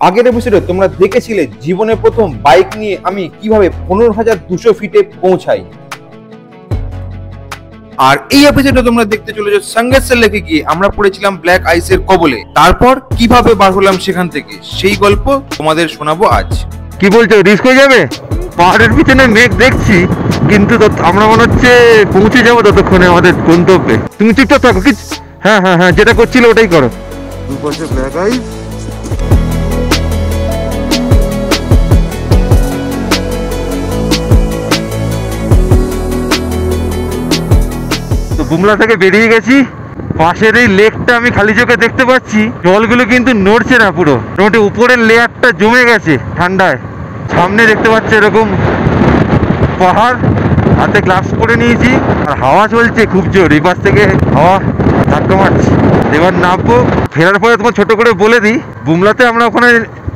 আগের এপিসোডে তোমরা দেখেছিলে জীবনে প্রথম বাইক নিয়ে আমি কিভাবে 15,200 ফিটে পৌঁছাই, আর এই এপিসোডে তোমরা দেখতে চলেছো সাঙ্গেতসার লেকে গিয়ে আমরা পড়েছিলাম ব্ল্যাক আইসের কবলে, তারপর কিভাবে বার হলাম সেখান থেকে, সেই গল্প তোমাদের শোনাবো আজ। কি বলছো, রিস্ক হয়ে যাবে? পাহাড়ের পিছনে মেঘ দেখছি, কিন্তু আমরা মনে হচ্ছে পৌঁছে যাবো ততক্ষণে আমাদের গন্তব্যে। তুমি চুপচাপ থাকো, কি হ্যাঁ হ্যাঁ হ্যাঁ যেটা করছিল ওটাই করো। দুপাশে ব্ল্যাক আইস, বুমলা থেকে বেরিয়ে গেছি। পাশের এই লেকটা আমি খালি চোখে দেখতে পাচ্ছি, জলগুলো কিন্তু নড়ছে না, পুরো মোটামুটি উপরের লেয়ারটা জমে গেছে ঠান্ডায়। সামনে দেখতে পাচ্ছি এরকম পাহাড়, হাতে গ্লাভস পরে নিয়েছি, আর হাওয়া চলছে খুব জোর, এই পাশ থেকে হাওয়া ধাক্কা মারছে। এবার নামবো। ফেরার পরে তোমার ছোট করে বলে দিই, বুমলাতে আমরা ওখানে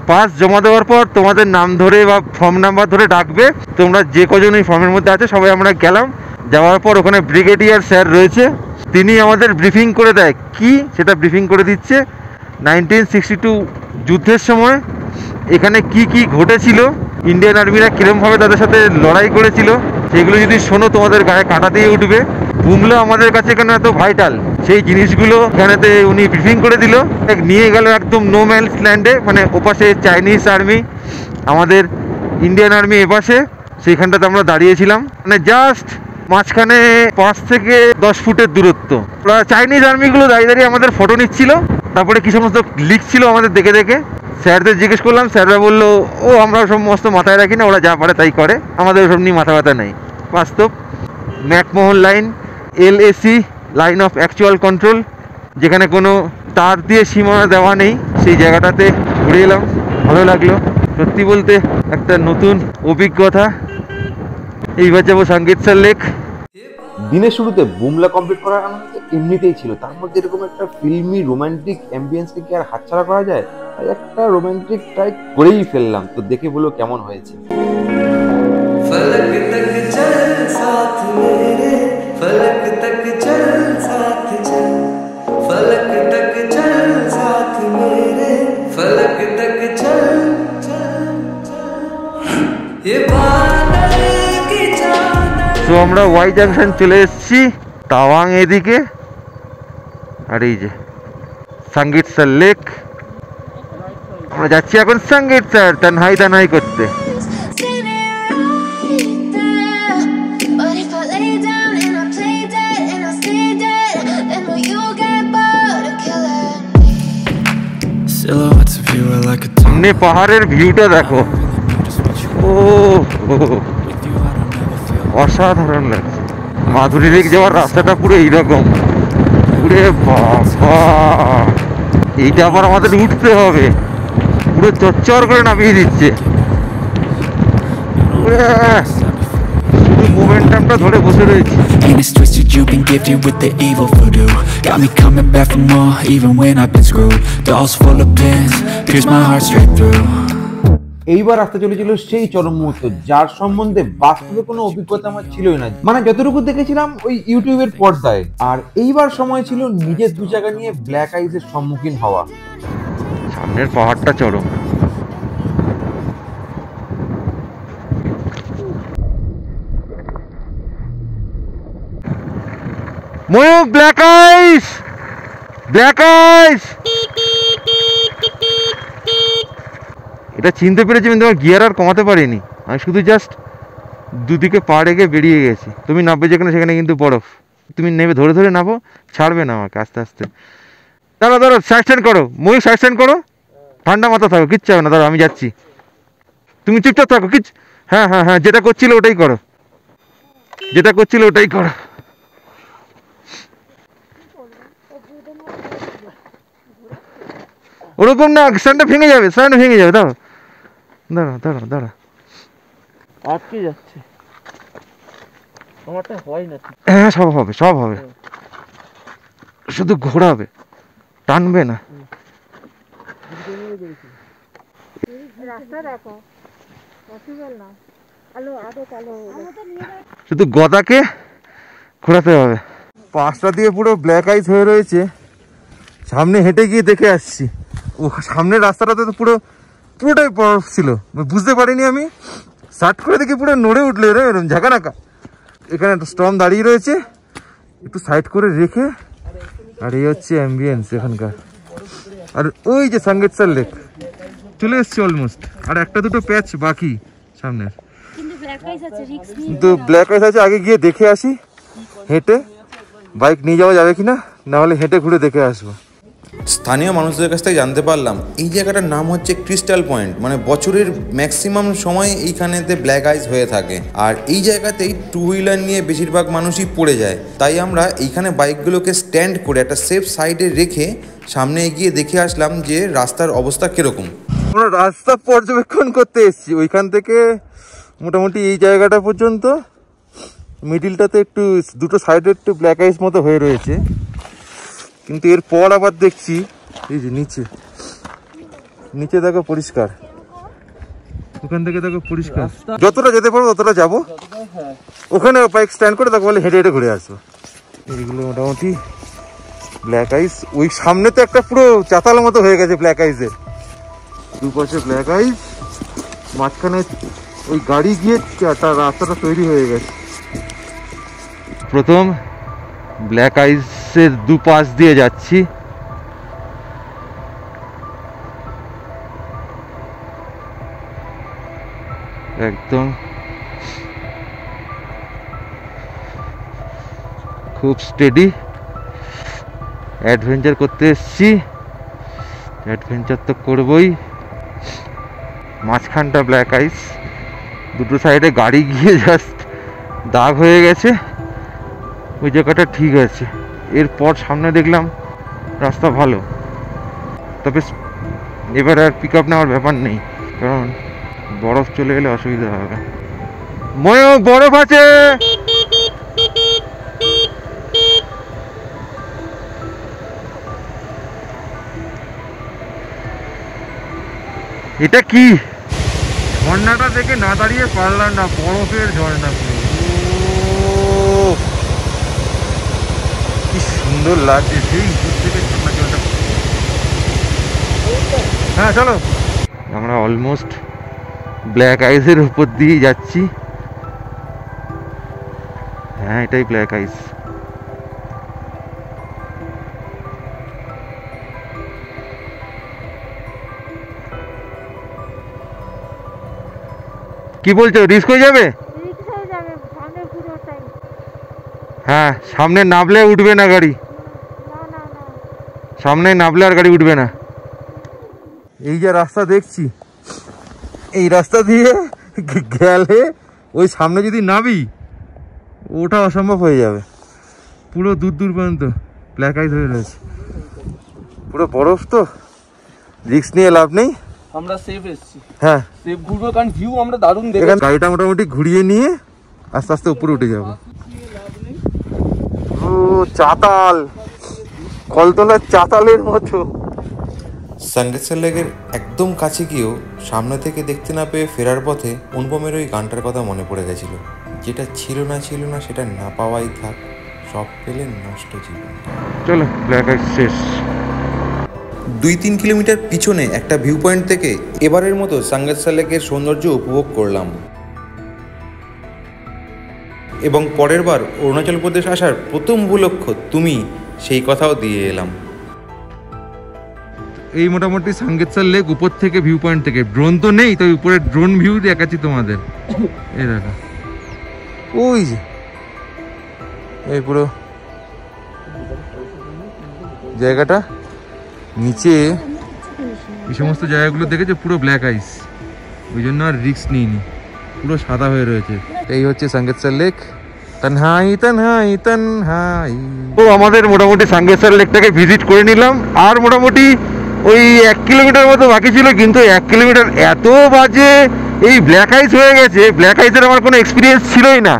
পাস জমা দেওয়ার পর তোমাদের নাম ধরে বা ফর্ম নাম্বার ধরে ডাকবে, তোমরা যে কজন এই ফর্মের মধ্যে আছে সবাই আমরা গেলাম। যাওয়ার পর ওখানে ব্রিগেডিয়ার স্যার রয়েছে, তিনি আমাদের ব্রিফিং করে দেয়, কি সেটা ব্রিফিং করে দিচ্ছে। 1962 যুদ্ধের সময় এখানে কি কি ঘটেছিল, ইন্ডিয়ান আর্মিরা কিরমভাবে তাদের সাথে লড়াই করেছিল, সেগুলো যদি শোনো তোমাদের গায়ে কাঁটা দিয়ে উঠবে। বুমলা আমাদের কাছে এখানে এত ভাইটাল, সেই জিনিসগুলো এখানেতে উনি ব্রিফিং করে দিল। নিয়ে গেল একদম নো ম্যানস ল্যান্ডে, মানে ওপাশে চাইনিজ আর্মি, আমাদের ইন্ডিয়ান আর্মি এপাশে। সেইখানটাতে আমরা দাঁড়িয়েছিলাম, মানে জাস্ট মাঝখানে 5 থেকে 10 ফুটের দূরত্ব। চাইনিজ আর্মিগুলো দাঁড়িয়ে দাঁড়িয়ে আমাদের ফটো নিচ্ছিল, তারপরে কি সমস্ত লিখছিল আমাদের দেখে দেখে। স্যারদের জিজ্ঞেস করলাম, স্যাররা বললো ও আমরা সমস্ত মাথায় রাখি না, ওরা যা পারে তাই করে, আমাদের ওসব নিয়ে মাথা ব্যথা নেই। বাস্তব McMahon line, LAC line of actual control, যেখানে কোনো তার দিয়ে সীমানা দেওয়া নেই, সেই জায়গাটাতে ঘুরে এলাম, ভালো লাগলো। সত্যি বলতে একটা নতুন অভিজ্ঞতা। এইবার যাবো সাঙ্গেতসার লেক। দিনের শুরুতে বুমলা কমপ্লিট করার আনন্দ এমনিতেই ছিল, তার মধ্যে এরকম একটা ফিল্মি রোমান্টিক অ্যাম্বিয়েন্সকে কি আর হাতছাড়া করা যায়? তাই একটা রোমান্টিক ট্রাই করেই ফেললাম, তো দেখে বলো কেমন হয়েছে। তো আমরা ওয়াই জাংশন চলে এসেছি, তাওয়াং এদিকে, আর এই যে সাঙ্গেতসার লেক। আমরা যাচ্ছি এখন সাঙ্গেতসার তানহাই করতে। সামনে পাহাড়ের ভিউটা দেখো, ও অসাধারণ লাগছে। মাধুরী লেক যাওয়ার রাস্তাটা পুরো এইরকম, পুরে বাবা, এইটা আবার আমাদের উঠতে হবে, পুরো চচ্চর করে নামিয়ে দিচ্ছে। মোমেন্টামটা ধরে বসে রয়েছি। And it's twisted, you've been gifted with the evil voodoo. Got me coming back for more, even when I've been screwed. Dolls full of pins, pierce my heart straight through. এইবার আসতে চলেছিল সেই চরম মুহূর্ত, যার সম্বন্ধে বাস্তবে কোনো অভিজ্ঞতা আমার ছিলই না, মানে যতটুকু দেখেছিলাম ওই ইউটিউবের পর্দায়। আর এইবার সময় ছিল নিজের দু জায়গা নিয়ে ব্ল্যাক আইসের সম্মুখীন হওয়া। সামনের পাহাড়টা চরম, ময়ূক, ব্ল্যাক আইস, ব্ল্যাক আইস। এটা চিনতে পেরেছি, কিন্তু আমার গিয়ার আর কমাতে পারিনি, আমি শুধু জাস্ট দুদিকে পা রেখে বেরিয়ে গেছি। তুমি নামবে যেখানে, সেখানে কিন্তু বরফ, তুমি নেবে ধরে ধরে নামো, ছাড়বে না আমাকে আস্তে আস্তে। দাঁড়ো দাঁড়ো, সাইড স্ট্যান্ড করো ময়ূক, সাইড স্ট্যান্ড করো, ঠান্ডা মাথা থাকো, কিচ্ছু হবে না। দাঁড়ো আমি যাচ্ছি, তুমি চুপচাপ থাকো, কিচ্ছু, হ্যাঁ হ্যাঁ হ্যাঁ যেটা করছিল ওটাই করো, যেটা করছিল ওটাই করো। ওরকম না, স্ট্যান্ডটা ভেঙে যাবে, স্ট্যান্ড ভেঙে যাবে। দাঁড়ো দাঁড়া দাঁড়া দাঁড়া, আটকে যাচ্ছে, আমারটা হয় না। হ্যাঁ সব হবে, সব হবে, শুধু ঘোরাবে, টানবে না। শুধু গদাকে ঘোরাতে হবে। পাশটা দিয়ে পুরো ব্ল্যাক আইস হয়ে রয়েছে, সামনে হেঁটে গিয়ে দেখে আসছি। ও সামনের রাস্তাটাতে তো পুরো পুরোটাই বরফ ছিল, বুঝতে পারিনি আমি। সার্ট করে দেখি পুরো নড়ে উঠলো এরকম ঝাঁকানাকা। এখানে একটা স্টর্ম দাঁড়িয়ে রয়েছে, একটু সাইড করে রেখে। আর এই হচ্ছে অ্যাম্বিয়েন্স এখানকার। আর ওই যে সাঙ্গেতসার লেক চলে এসছে অলমোস্ট। আর একটা দুটো প্যাচ বাকি সামনের, কিন্তু ব্ল্যাক আইস আছে। আগে গিয়ে দেখে আসি হেঁটে, বাইক নিয়ে যাওয়া যাবে কিনা, না হলে হেঁটে ঘুরে দেখে আসবো। স্থানীয় মানুষদের কাছ থেকে জানতে পারলাম এই জায়গাটার নাম হচ্ছে ক্রিস্টাল পয়েন্ট, মানে বছরের ম্যাক্সিমাম সময় এইখানেতে ব্ল্যাক আইস হয়ে থাকে। আর এই জায়গাতেই টু হুইলার নিয়ে বেশিরভাগ মানুষই পড়ে যায়। তাই আমরা এইখানে বাইকগুলোকে স্ট্যান্ড করে একটা সেফ সাইডে রেখে সামনে এগিয়ে দেখে আসলাম যে রাস্তার অবস্থা কিরকম। আমরা রাস্তা পর্যবেক্ষণ করতে এসেছি, ওইখান থেকে মোটামুটি এই জায়গাটা পর্যন্ত। মিডিলটাতে একটু দুটো সাইডে একটু ব্ল্যাক আইস মতো হয়ে রয়েছে, কিন্তু এরপর আবার দেখছি এই যে নিচে নিচে দেখো পরিষ্কার, ওখান থেকে দেখো পরিষ্কার। যতটা যেতে পারবো ততটা যাবো, ওখানে বাইক স্ট্যান্ড করে তাকে বলে হেঁটে হেঁটে ঘুরে আসবো। এইগুলো মোটামুটি ব্ল্যাক আইস। ওই সামনে তো একটা পুরো চাতালের মতো হয়ে গেছে ব্ল্যাক আইসের, দুপাশে ব্ল্যাক আইস, মাঝখানে ওই গাড়ি গিয়ে রাস্তাটা তৈরি হয়ে গেছে। প্রথম ব্ল্যাক আইসের দুপাশ দিয়ে যাচ্ছি। একদম খুব স্টেডি। অ্যাডভেঞ্চার করতে এসছি, অ্যাডভেঞ্চার তো করবই। মাঝখানটা ব্ল্যাক আইস, দুটো সাইডে গাড়ি গিয়ে জাস্ট দাগ হয়ে গেছে। ওই জায়গাটা ঠিক আছে। এরপর সামনে দেখলাম রাস্তা ভালো, তবে এবার আর পিক আপ নেওয়ার ব্যাপার নেই, কারণ বরফ চলে গেলে অসুবিধা হবে। ময়ূর বরফ আছে। এটা কি ঝর্ণাটা দেখে না দাঁড়িয়ে পারলাম না, বরফের ঝর্ণা। কি সুন্দর লাগছে, সেই দূর থেকে ঝর্ণা জলটা। হ্যাঁ চলো, আমরা অলমোস্ট ব্ল্যাক আইসের উপর দিয়ে যাচ্ছি। হ্যাঁ এটাই ব্ল্যাক আইস। কি বলছো, রিস্ক হয়ে যাবে? হ্যাঁ সামনে নামলে উঠবে না গাড়ি, সামনে নামলে আর গাড়ি উঠবে না। এই যে রাস্তা দেখছি, এই রাস্তা দিয়ে গেলে ওই সামনে যদি নামি ওটা অসম্ভব হয়ে যাবে। পুরো দূর দূর পর্যন্ত ব্ল্যাক আইস হয়ে রয়েছে, পুরো বরফ, তো রিস্ক নিয়ে লাভ নেই। আমরা সেফ এসেছি, হ্যাঁ সেফ ঘুরবো, কারণ ভিউ আমরা দারুণ দেখব। গাড়িটা মোটামুটি ঘুরিয়ে নিয়ে আস্তে আস্তে উপরে উঠে যাবো। ও চাতাল, কলতলার চাতালের মতো। সানগেতসার লেকের একদম কাছে গিয়েও সামনে থেকে দেখতে না পেয়ে ফেরার পথে অনুপমের ওই গানটার কথা মনে পড়ে গেছিল, যেটা ছিল না সেটা না পাওয়াই থাক, সব পেলে নষ্ট জীবন। চলো ব্ল্যাক আইস শেষ। 2-3 কিলোমিটার পিছনে একটা ভিউ পয়েন্ট থেকে এবারের মতো সানগেতসার লেকের সৌন্দর্য উপভোগ করলাম, এবং পরের বার অরুণাচল প্রদেশ আসার প্রথম উপলক্ষ্য তুমি, সেই কথাও দিয়ে এলাম। এই মোটামুটি সানগেতসার লেক উপর থেকে ভিউ পয়েন্ট থেকে, ড্রোন তো নেই, তাই উপরে ড্রোন ভিউ দেখাচ্ছি তোমাদের। এই দেখো ওই যে এই পুরো জায়গাটা, নিচে এই সমস্ত জায়গাগুলো দেখেছো পুরো ব্ল্যাক আইস, ওই জন্য আর রিস্ক নিইনি, পুরো সাদা হয়ে রয়েছে। এই হচ্ছে সানগেতসার লেক। তানহাই তানহাই তানহাই। তো আমাদের মোটামুটি সানগেতসার লেকটাকে ভিজিট করে নিলাম, আর মোটামুটি ওই 1 কিলোমিটার মতো বাকি ছিল, কিন্তু 1 কিলোমিটার এত বাজে এই ব্ল্যাক আইস হয়ে গেছে। ব্ল্যাক আইসের আমার কোনো এক্সপিরিয়েন্স ছিলই না,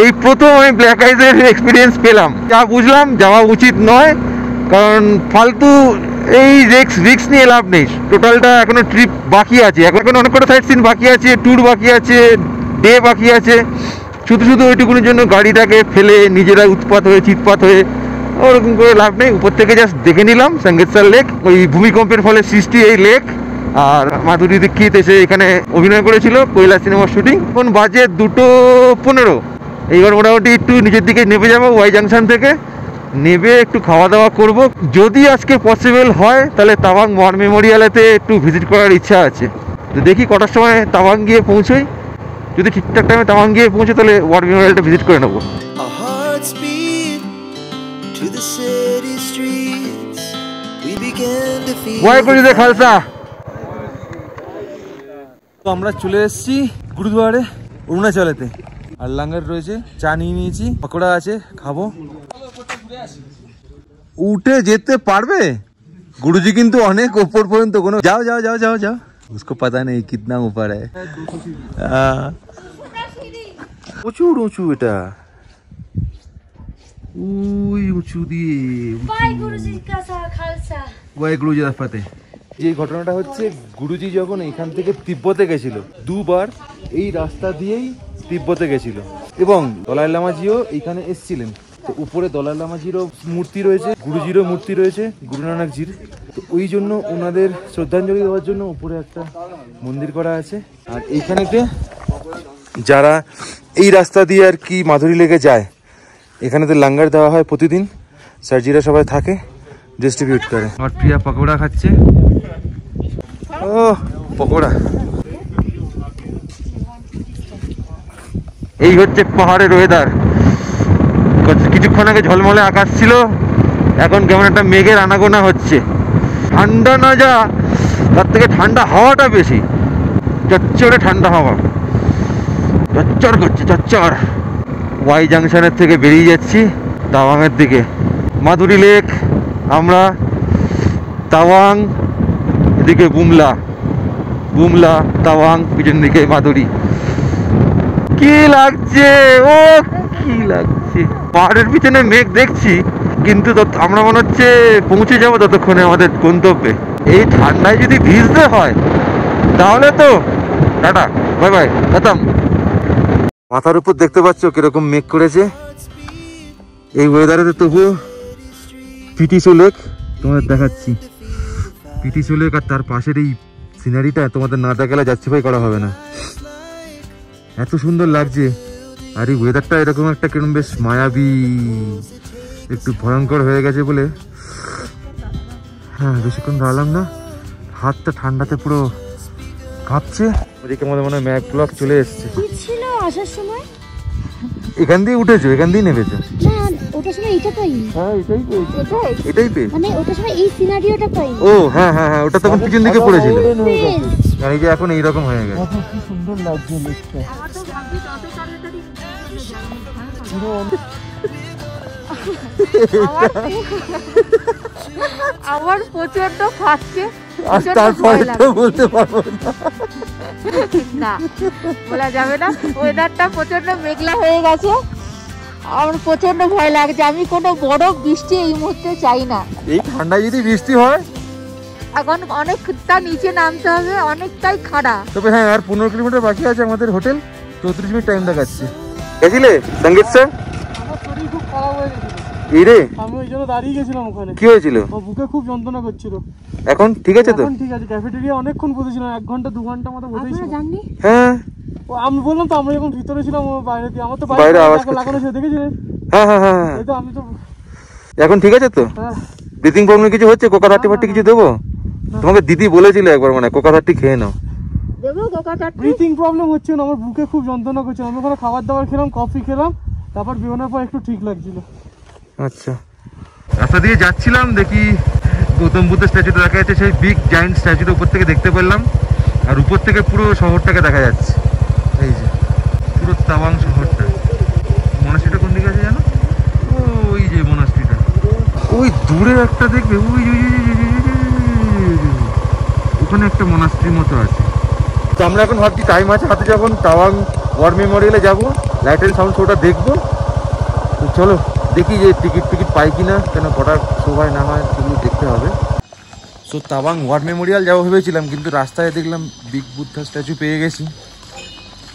এই প্রথম আমি ব্ল্যাক আইসের এক্সপিরিয়েন্স পেলাম। যা বুঝলাম যাওয়া উচিত নয়, কারণ ফালতু এই রিস্ক নিয়ে লাভ নেই। টোটালটা এখনো ট্রিপ বাকি আছে, এখন অনেক কটা সাইট সিন বাকি আছে, ট্যুর বাকি আছে, ডে বাকি আছে। শুধু ওইটুকুনের জন্য গাড়িটাকে ফেলে নিজেরা উৎপাত হয়ে চিৎপাত হয়ে ওরকম করে লাভ নেই। উপর থেকে জাস্ট দেখে নিলাম সানগেতসার লেক, ওই ভূমিকম্পের ফলে সৃষ্টি এই লেক, আর মাধুরী দীক্ষিত এসে এখানে অভিনয় করেছিল কৈলাস সিনেমার শুটিং। এখন বাজে 2:15। এইবার মোটামুটি একটু নিচের দিকে নেমে যাবো ওয়াই জাংশন থেকে, নেবে একটু খাওয়া দাওয়া করব। যদি আজকে পসিবল হয় তাহলে তাওয়াং ওয়ার মেমোরিয়ালেতে একটু ভিজিট করার ইচ্ছা আছে। তো দেখি কটার সময় তাওয়াং গিয়ে পৌঁছই। যদি ঠিকঠাক টাইমে তাওয়াং গিয়ে পৌঁছে তাহলে ওয়ার মেমোরিয়ালটা ভিজিট করে নেবো। Our hearts beat to the city streets. We began to feel ওয়াইগুরু জি খালসা। তো আমরা চলে এসেছি গুরুদুয়ারে অরুণাচলেতে। আর লাঙ্গার রয়েছে, চা নিয়ে নিয়েছি, পকোড়া আছে, খাবো। উঠে যেতে পারবে? গুরুজি কিন্তু অনেক উপর পর্যন্ত কোনো যাও যাও যাও যাও যাও उसको पता नहीं कितना ऊपर है। প্রচুর উঁচু এটা, ওই উঁচু দিয়ে ওয়াইগুরু জি ফাতে। যে ঘটনাটা হচ্ছে, গুরুজি যখন এখান থেকে তিব্বতে গেছিল, দুবার এই রাস্তা দিয়েই তিব্বতে গেছিল এবং দলাই লামাজিও এইখানে এসেছিলেন। তো উপরে দলাই লামাজিরও মূর্তি রয়েছে, গুরুজিরও মূর্তি রয়েছে, গুরু নানকজির। তো ওই জন্য ওনাদের শ্রদ্ধাঞ্জলি দেওয়ার জন্য উপরে একটা মন্দির করা আছে। আর এইখানেতে যারা এই রাস্তা দিয়ে আর কি মাধুরী লেকে যায়, এখানেতে লাঙ্গার দেওয়া হয় প্রতিদিন। সার্জিরা সবাই থাকে, ডিস্ট্রিবিউট করে। আর প্রিয়া পকোড়া খাচ্ছে। ও পকোড়া, এই হচ্ছে পাহাড়ের ওয়েদার। কিছুক্ষণ আগে ঝলমলে আকাশ ছিল, এখন কেমন একটা মেঘের আনাগোনা হচ্ছে। ঠান্ডা না যা, তার থেকে ঠান্ডা হাওয়াটা বেশি, চচ্চরে ঠান্ডা হাওয়া, চচ্চর করছে চচ্চর। ওয়াই জাংশনের থেকে বেরিয়ে যাচ্ছি তাওয়াংয়ের দিকে। মাধুরী লেক, আমরা তাওয়াং, এদিকে বুমলা, বুমলা তাওয়াং, পিছন দিকে মাধুরী। কি লাগছে, ও কি লাগছে। পাহাড়ের পিছনে মেঘ দেখছি, কিন্তু আমরা মনে হচ্ছে পৌঁছে যাবো ততক্ষণে আমাদের গন্তব্যে। এই ঠান্ডায় যদি ভিজতে হয় তাহলে তো টাটা, বাই বাই, খতম। মাথার উপর দেখতে পাচ্ছ কিরকম মেঘ করেছে। এই ওয়েদারে তবুও পিটিসো লেক তোমাদের দেখাচ্ছি। পিটিসো লেক আর তার পাশের এই সিনারিটা তোমাদের না দেখালে যাচ্ছে ভাই করা হবে না। এত সুন্দর লাগছে। আর এই ওয়েদারটা এরকম একটা কিরকম বেশ মায়াবী, একটু ভয়ঙ্কর হয়ে গেছে বলে হ্যাঁ বেশিক্ষণ দাঁড়ালাম না, হাতটা ঠান্ডাতে পুরো কাঁপছে। ওদিকে আমাদের মনে হয় ম্যাক ব্লক চলে এসছে। ছিল আসার সময় এখান দিয়ে উঠেছো, এখান দিয়ে নেমেছো? না, ওটার সময় এটা পাইনি। হ্যাঁ এটাই পেয়েছি, এটাই পেয়েছি। মানে ওটার সময় এই সিনারিওটা পাইনি। ও হ্যাঁ হ্যাঁ হ্যাঁ, ওটা তখন পিছন দিকে পড়েছিল, আর এই যে এখন এইরকম হয়ে গেছে। কি সুন্দর লাগছে লেকটা। আমার প্রচন্ড খাচ্ছে, আর তারপরে তো বলতে পারবো না, বলা যাবে না। ওয়েদারটা প্রচন্ড মেঘলা হয়ে গেছে, আমার প্রচন্ড ভয় লাগছে। আমি কোনো বড় বৃষ্টি এই মুহূর্তে চাই না। এই ঠান্ডায় যদি বৃষ্টি হয়, এখন অনেকটা নিচে নামতে হবে, অনেকটাই খাড়া। তবে হ্যাঁ আর 15 কিলোমিটার বাকি আছে আমাদের হোটেল। 34 মিনিট টাইম দেখাচ্ছে। গেছিলে সঙ্গীত স্যার? আমার শরীর খুব খারাপ হয়ে গেছিল। এই রে, আমি ওই জন্য দাঁড়িয়ে গেছিলাম ওখানে। কি হয়েছিল? বুকে খুব যন্ত্রণা করছিল। এখন ঠিক আছে তো? এখন ঠিক আছে। ক্যাফেটেরিয়া অনেকক্ষণ বসেছিলাম, 1 ঘন্টা 2 ঘন্টা মতো বসেছিলাম। জাননি? হ্যাঁ আমি বললাম তো, আমরা যখন ভিতরে ছিলাম ও বাইরে দিয়ে, আমার তো বাইরে আওয়াজ লাগানো ছিল, দেখেছিলেন? হ্যাঁ হ্যাঁ হ্যাঁ। এই তো আমি তো এখন ঠিক আছে তো? হ্যাঁ। ব্রিথিং প্রবলেম কিছু হচ্ছে? কোকা 30 কিছু দেবো? তোমাকে দিদি বলেছিল একবার, মানে কোকা 30 খেয়ে নাও। ব্রিথিং প্রবলেম হচ্ছে না, আমার বুকে খুব যন্ত্রণা করছে। আমি ওখানে খাবার দাবার খেলাম, কফি খেলাম, তারপর বেরোনোর পর একটু ঠিক লাগছিল। আচ্ছা, রাস্তা দিয়ে যাচ্ছিলাম, দেখি গৌতম বুদ্ধের স্ট্যাচুটা দেখা যাচ্ছে। সেই বিগ জায়েন্ট স্ট্যাচুটা উপর থেকে দেখতে পেলাম, আর উপর থেকে পুরো শহরটাকে দেখা যাচ্ছে। এই যে পুরো তাওয়াং শহরটা। মনাস্ট্রিটা কোন দিকে আছে জানো? ওই যে মনাস্ট্রিটা, ওই দূরে একটা দেখবে, ওই ওখানে একটা মনাস্ট্রির মতো আছে। তো আমরা এখন ভাবছি টাইম আছে হাতে, যখন তাওয়াং ওয়ার মেমোরিয়ালে যাবো, লাইট অ্যান্ড সাউন্ড শোটা দেখবো। তো চলো দেখি যে টিকিট পাই কিনা, কেন কটার শো হয় না হয় সেগুলো দেখতে হবে। সো তাওয়াং ওয়ার মেমোরিয়াল যাবো ভেবেছিলাম, কিন্তু রাস্তায় দেখলাম বিগ বুদ্ধা স্ট্যাচু পেয়ে গেছি।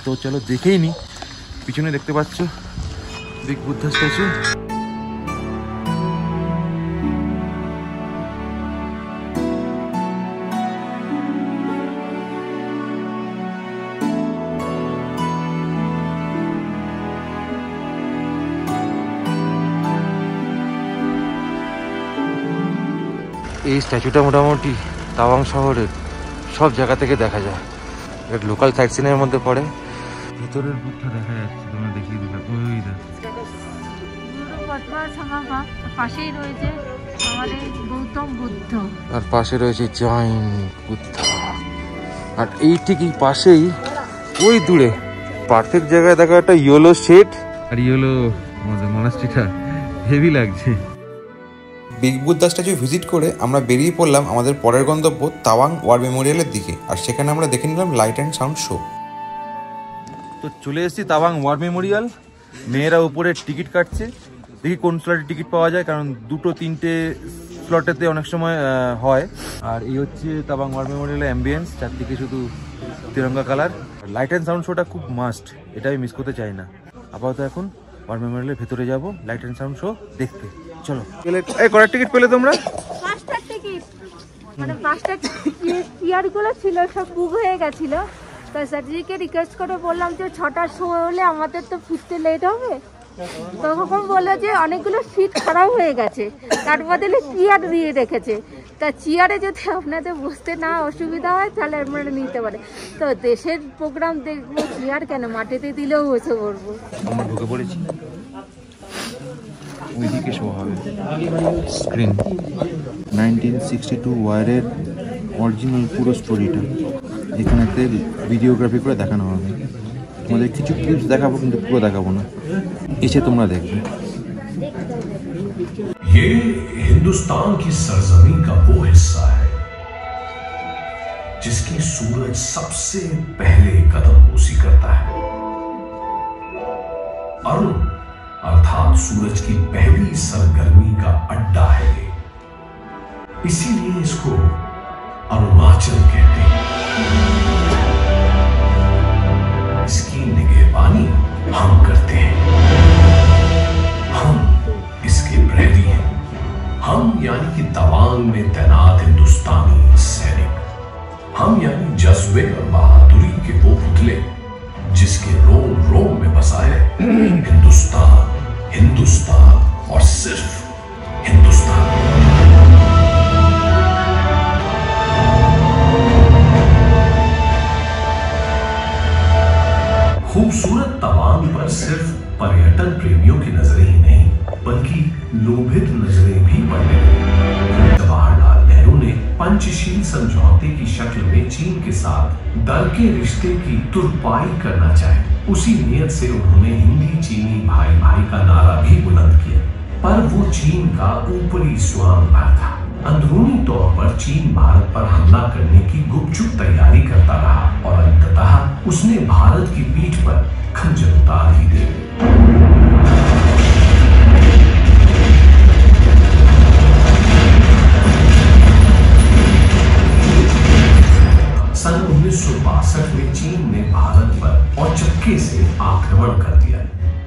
তো চলো দেখেই নি। পিছনে দেখতে পাচ্ছ বিগ বুদ্ধা স্ট্যাচু। এই স্ট্যাচুটা মোটামুটি তাওয়াং শহরের সব জায়গা থেকে দেখা যায়। এর লোকাল সাইট সিনের মধ্যে পড়ে। ভিতরের বুকটা দেখা যাচ্ছে, তোমরা দেখিয়ে দিলাম। ওই দেখো পাশেই রয়েছে আমাদের গৌতম বুদ্ধ, আর পাশে রয়েছে জৈন বুদ্ধ। আর এই ঠিক এই পাশেই ওই দূরে পারফেক্ট জায়গায় দেখা একটা ইয়েলো শেড আর ইয়েলো মনাস্ট্রিটা হেভি লাগছে। বিগ বুদ্ধা স্ট্যাচু ভিজিট করে আমরা বেরিয়ে পড়লাম আমাদের পরের গন্তব্য তাওয়াং ওয়ার মেমোরিয়ালের দিকে। আর সেখানে আমরা দেখে নিলাম লাইট অ্যান্ড সাউন্ড শো। তো চলে এসেছি তাওয়াং ওয়ার মেমোরিয়াল। মেয়েরা উপরে টিকিট কাটছে, দেখি কোন স্লটে টিকিট পাওয়া যায়, কারণ 2-3 স্লটেতে অনেক সময় হয়। আর এই হচ্ছে তাওয়াং ওয়ার মেমোরিয়ালের অ্যাম্বিয়েন্স, চারদিকে শুধু Tiranga colour. Light and sound শোটা খুব মাস্ট, এটা আমি মিস করতে চাই না। আপাতত এখন ওয়ার মেমোরিয়ালের ভেতরে যাব লাইট অ্যান্ড সাউন্ড শো দেখতে। চলো। এই কটার টিকিট পেলে তোমরা? 5টা টিকিট, মানে 5টা চেয়ারগুলো ছিল সব বুক হয়ে গেছিল। তো স্যারজিকে রিকোয়েস্ট করে বললাম যে 6টার সময় হলে আমাদের তো ফিরতে লেট হবে। তখন বললো যে অনেকগুলো সিট খারাপ হয়ে গেছে, তার বদলে চেয়ার দিয়ে রেখেছে। তা চেয়ারে যদি আপনাদের বসতে না অসুবিধা হয় তাহলে আপনারা নিতে পারে। তো দেশের প্রোগ্রাম দেখবো, চেয়ার কেন, মাটিতে দিলেও বসে পড়বো। আমরা ঢুকে পড়েছি, ওইদিকে শো হবে স্ক্রিন। 1962 ওয়ারের অরিজিনাল পুরো স্টোরিটা এখানেতে ভিডিওগ্রাফি করে দেখানো হবে। তোমাদের কিছু ক্লিপস দেখাবো, কিন্তু পুরো দেখাবো না, এসে তোমরা দেখবে। ये हिंदुस्तान की सरजमीन का वो हिस्सा है जिसकी सूरज सबसे पहले कदमबोसी करता है। अरुण अर्थात सूरज की पहली सरगर्मी का अड्डा है ये, इसीलिए इसको अरुणाचल कहते हैं। इसकी निगहबानी हम करते हैं, हम इसके प्रहरी हैं। हम यानी कि तवांग में तैनात हिंदुस्तानी सैनिक, हम यानी जज्बे और बहादुरी के वो पुतले जिसके रोम रोम में बसा है हिंदुस्तान, हिंदुस्तान और सिर्फ हिंदुस्तान। खूबसूरत तवांग पर सिर्फ पर्यटन प्रेमियों की नजरें ही नहीं, बल्कि लोभित नजरें भी पड़ने लगी। जवाहरलाल नेहरू ने पंचशील समझौते की शक्ल में चीन के साथ दर के रिश्ते की तुरपाई करना चाहे। उसी नियत से उन्होंने हिंदी चीनी भाई भाई का नारा भी बुलंद किया, पर वो चीन का ऊपरी स्वांग भर था। अंदरूनी तौर पर चीन भारत पर हमला करने की गुपचुप तैयारी करता रहा और अंततः उसने भारत की पीठ पर खंजर उतार ही दे। सन 1962 में चीन ने भारत पर औचक्के से आक्रमण कर दिया,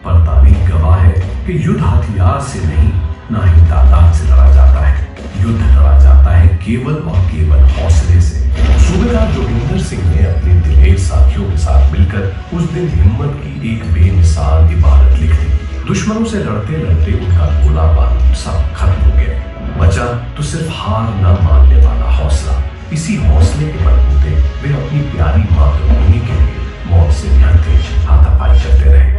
पर तारीख गवाह है कि युद्ध हथियार से नहीं, ना ही तादाद से लड़ा जाता है। युद्ध लड़ा जाता है केवल और केवल हौसले से। सूबेदार जोगिंदर सिंह ने अपने दिलेर साथियों के साथ मिलकर उस दिन हिम्मत की एक बेमिसाल इबारत लिख दी। दुश्मनों से लड़ते लड़ते उनका गोला बारूद सब खत्म हो गया, बचा तो सिर्फ हार न मानने वाला हौसला। इसी हौसले के बलबूते वे अपनी प्यारी मातृभूमि के लिए मौत से भिड़ते हाथापाई करते रहे।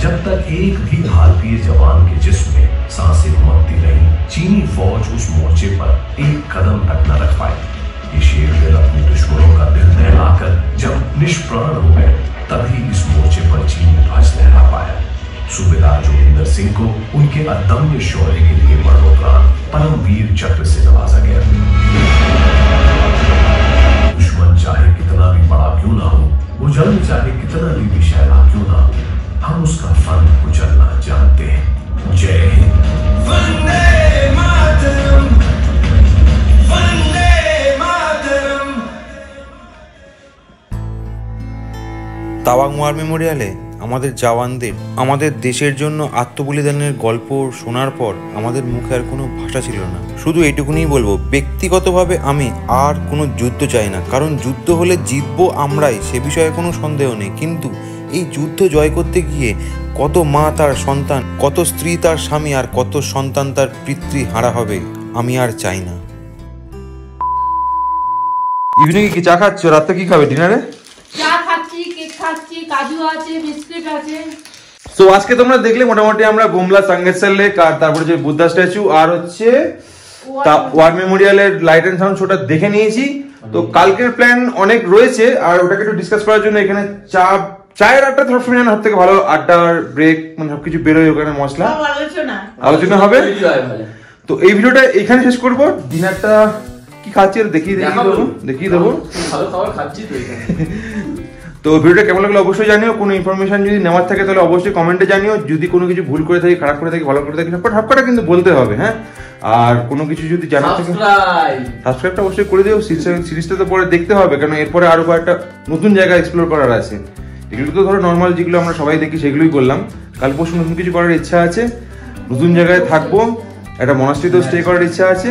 जब तक एक भी भारतीय जवान के जिस्म में सांसें घुमकती रही, चीनी फौज उस मोर्चे पर एक कदम तक न रख पाई। ये शेर दिल अपने दुश्मनों का दिल दहलाकर जब निष्प्राण हो गए, तभी इस मोर्चे पर चीनी ध्वज लहरा पाया। सूबेदार जोगिंदर सिंह को उनके अदम्य शौर्य के लिए मरणोपरांत परमवीर चक्र से नवाजा गया। दुश्मन चाहे कितना भी बड़ा क्यों ना हो, वो जन्म चाहे कितना भी विषैला क्यों ना हो, हम उसका फन कुचलना जानते हैं। जय हिंद। वंदे मातरम, वंदे मातरम। তাওয়াং ওয়ার মেমোরিয়ালে আমাদের জওয়ানদের আমাদের দেশের জন্য আত্মবলিদানের গল্প শোনার পর আমাদের মুখে আর কোনো ভাষা ছিল না। শুধু এইটুকুনিই বলবো, ব্যক্তিগতভাবে আমি আর কোনো যুদ্ধ চাই না, কারণ যুদ্ধ হলে জিতবো আমরাই, সে বিষয়ে কোনো সন্দেহ নেই। কিন্তু এই যুদ্ধ জয় করতে গিয়ে কত মা তার সন্তান, কত স্ত্রী তার স্বামী, আর কত সন্তান তার পিতৃ হারা হবে, আমি আর চাই না। ইভিনিং কি চা খাচ্ছ? রাতে কি খাবে ডিনারে? চা খাচ্ছি, কেক খাচ্ছি, কাজু আছে, বিস্কিট আছে। তো আজকে তোমরা দেখলে মোটামুটি আমরা বুমলা সাঙ্গেশ্বর লেক আর তারপরে যে বুদ্ধা স্ট্যাচু আর হচ্ছে ওয়ার মেমোরিয়ালের লাইট এন্ড সাউন্ড শোটা দেখে নিয়েছি। তো কালকের প্ল্যান অনেক রয়েছে, আর ওটাকে একটু ডিসকাস করার জন্য এখানে চায়ের আড্ডা সবসময় সব থেকে ভালো আড্ডার ব্রেক, মানে সবকিছু বেরোয় ওখানে, মশলা আলোচনা হবে। তো এই ভিডিওটা এখানে শেষ করবো। ডিনারটা কি খাচ্ছি দেখিয়ে দেবো। তো ভিডিওটা কেমন লাগলো অবশ্যই জানিও। কোনো ইনফরমেশন যদি নেওয়ার থাকে তাহলে অবশ্যই কমেন্টে জানিও। যদি কোনো কিছু ভুল করে থাকি, খারাপ করে থাকি, ভালো করে থাকি, সবকটা কিন্তু বলতে হবে, হ্যাঁ। আর কোনো কিছু যদি জানার থাকে সাবস্ক্রাইবটা অবশ্যই করে দিও। সিরিজটা তো পরে দেখতে হবে, কারণ এরপরে আরো কয়েকটা নতুন জায়গা এক্সপ্লোর করার আছে। এগুলো তো ধরো নর্মাল যেগুলো আমরা সবাই দেখি সেগুলোই করলাম। কাল পরশু নতুন কিছু করার ইচ্ছা আছে, নতুন জায়গায় থাকবো, একটা মনাস্ট্রিতেও স্টে করার ইচ্ছা আছে।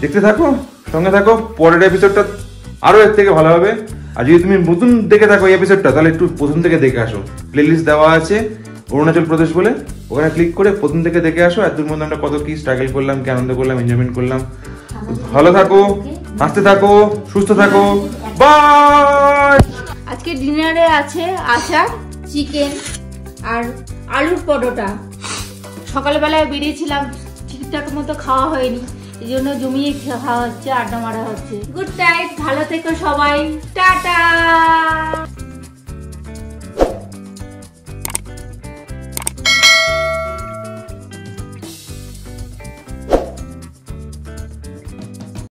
দেখতে থাকো, সঙ্গে থাকো, পরের এপিসোডটা আরো এর থেকে ভালো হবে। আর যদি তুমি নতুন দেখে থাকো এই এপিসোডটা, তাহলে একটু প্রথম থেকে দেখে আসো। প্লেলিস্ট দেওয়া আছে অরুণাচল প্রদেশ বলে, ওখানে ক্লিক করে প্রথম থেকে দেখে আসো। এত মধ্যে আমরা কত কি স্ট্রাগল করলাম, কি আনন্দ করলাম, এনজয়মেন্ট করলাম। ভালো থাকো, হাসতে থাকো, সুস্থ থাকো, বাই। আজকে ডিনারে আছে আচার, চিকেন আর আলুর পরোটা। সকালবেলায় বেরিয়েছিলাম, ঠিকঠাক মতো খাওয়া হয়নি, এই জন্য জমিয়ে খাওয়া হচ্ছে, আড্ডা মারা হচ্ছে। গুড নাইট, ভালো থেকো সবাই, টাটা।